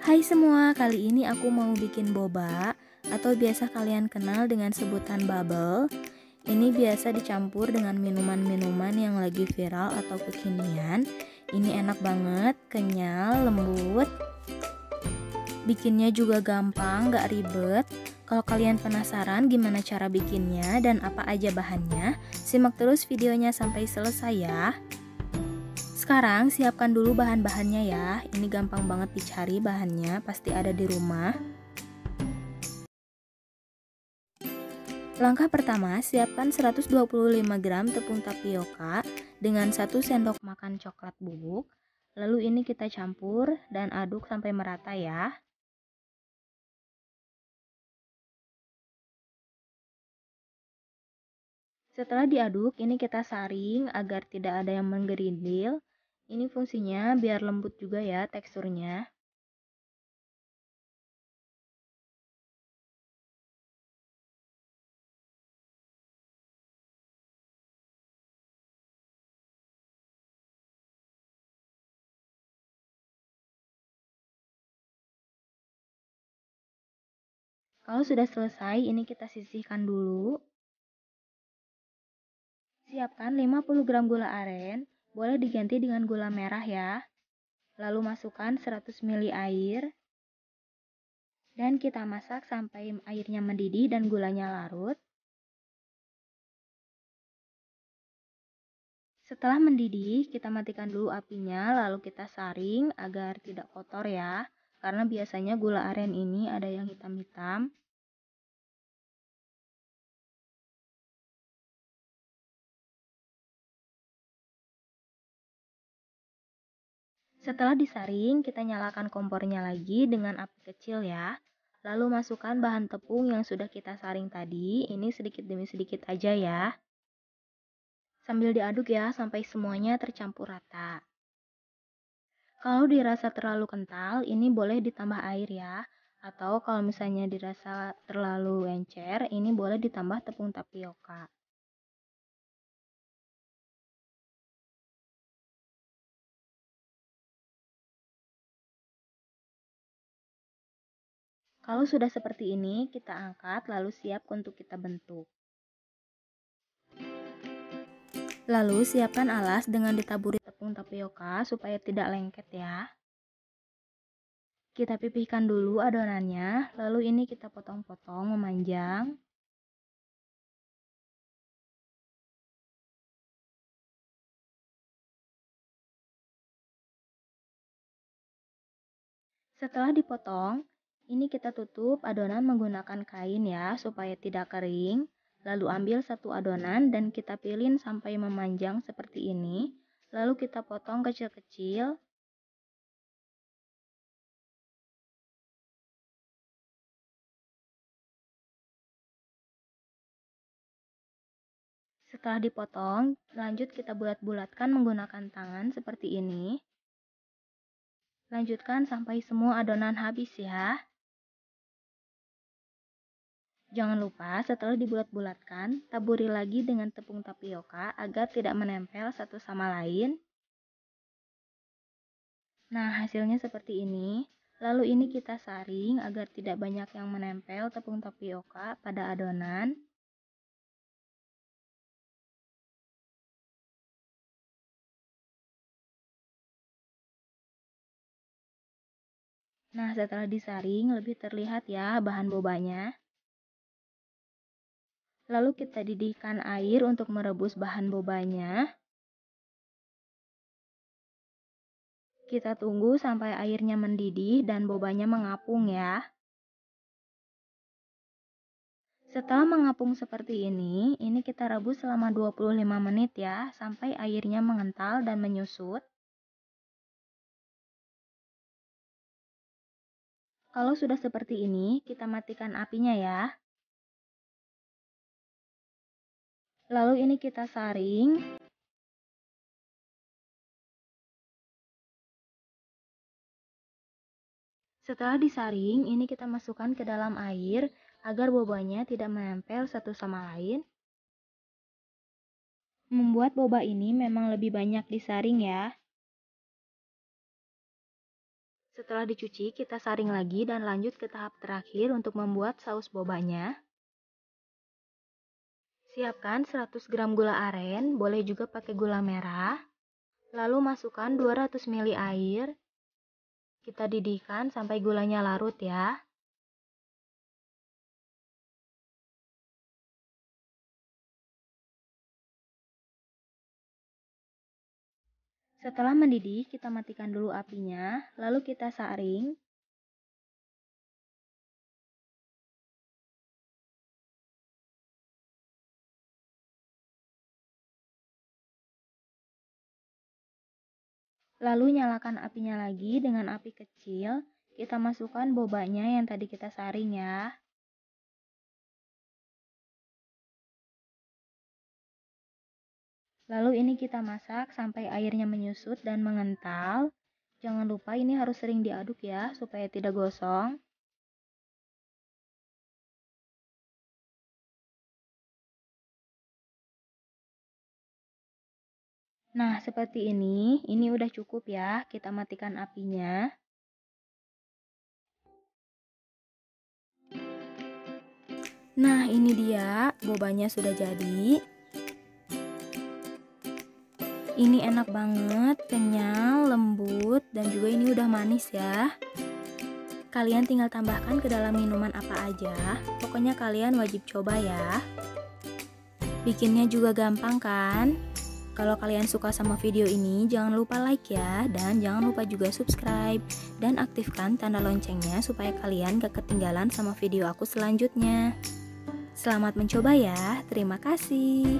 Hai semua, kali ini aku mau bikin boba atau biasa kalian kenal dengan sebutan bubble. Ini biasa dicampur dengan minuman-minuman yang lagi viral atau kekinian. Ini enak banget, kenyal, lembut. Bikinnya juga gampang, gak ribet. Kalau kalian penasaran gimana cara bikinnya dan apa aja bahannya, simak terus videonya sampai selesai ya. Sekarang siapkan dulu bahan-bahannya ya. Ini gampang banget dicari bahannya, pasti ada di rumah. Langkah pertama, siapkan 125 gram tepung tapioka dengan 1 sendok makan coklat bubuk. Lalu ini kita campur dan aduk sampai merata ya. Setelah diaduk, ini kita saring agar tidak ada yang menggerindil. Ini fungsinya biar lembut juga ya teksturnya. Kalau sudah selesai, ini kita sisihkan dulu. Siapkan 50 gram gula aren, boleh diganti dengan gula merah ya. Lalu masukkan 100 ml air. Dan kita masak sampai airnya mendidih dan gulanya larut. Setelah mendidih, kita matikan dulu apinya, lalu kita saring agar tidak kotor ya. Karena biasanya gula aren ini ada yang hitam-hitam. Setelah disaring, kita nyalakan kompornya lagi dengan api kecil ya. Lalu masukkan bahan tepung yang sudah kita saring tadi, ini sedikit demi sedikit aja ya. Sambil diaduk ya sampai semuanya tercampur rata. Kalau dirasa terlalu kental, ini boleh ditambah air ya. Atau kalau misalnya dirasa terlalu encer, ini boleh ditambah tepung tapioka. Kalau sudah seperti ini, kita angkat lalu siap untuk kita bentuk. Lalu siapkan alas dengan ditaburi tepung tapioka supaya tidak lengket ya. Kita pipihkan dulu adonannya, lalu ini kita potong-potong memanjang. Setelah dipotong, ini kita tutup adonan menggunakan kain ya, supaya tidak kering. Lalu ambil satu adonan dan kita pilin sampai memanjang seperti ini. Lalu kita potong kecil-kecil. Setelah dipotong, lanjut kita bulat-bulatkan menggunakan tangan seperti ini. Lanjutkan sampai semua adonan habis ya. Jangan lupa setelah dibulat-bulatkan, taburi lagi dengan tepung tapioka agar tidak menempel satu sama lain. Nah, hasilnya seperti ini. Lalu ini kita saring agar tidak banyak yang menempel tepung tapioka pada adonan. Nah, setelah disaring lebih terlihat ya bahan bobanya. Lalu kita didihkan air untuk merebus bahan bobanya. Kita tunggu sampai airnya mendidih dan bobanya mengapung ya. Setelah mengapung seperti ini kita rebus selama 25 menit ya, sampai airnya mengental dan menyusut. Kalau sudah seperti ini, kita matikan apinya ya. Lalu ini kita saring. Setelah disaring, ini kita masukkan ke dalam air agar bobanya tidak menempel satu sama lain. Membuat boba ini memang lebih banyak disaring ya. Setelah dicuci, kita saring lagi dan lanjut ke tahap terakhir untuk membuat saus bobanya. Siapkan 100 gram gula aren, boleh juga pakai gula merah. Lalu masukkan 200 ml air. Kita didihkan sampai gulanya larut ya. Setelah mendidih, kita matikan dulu apinya, lalu kita saring. Lalu nyalakan apinya lagi dengan api kecil. Kita masukkan bobanya yang tadi kita saring ya. Lalu ini kita masak sampai airnya menyusut dan mengental. Jangan lupa ini harus sering diaduk ya, supaya tidak gosong. Nah, seperti ini udah cukup ya, kita matikan apinya. Nah, ini dia, bobanya sudah jadi. Ini enak banget, kenyal, lembut, dan juga ini udah manis ya. Kalian tinggal tambahkan ke dalam minuman apa aja, pokoknya kalian wajib coba ya. Bikinnya juga gampang kan? Kalau kalian suka sama video ini, jangan lupa like ya, dan jangan lupa juga subscribe, dan aktifkan tanda loncengnya supaya kalian gak ketinggalan sama video aku selanjutnya. Selamat mencoba ya, terima kasih.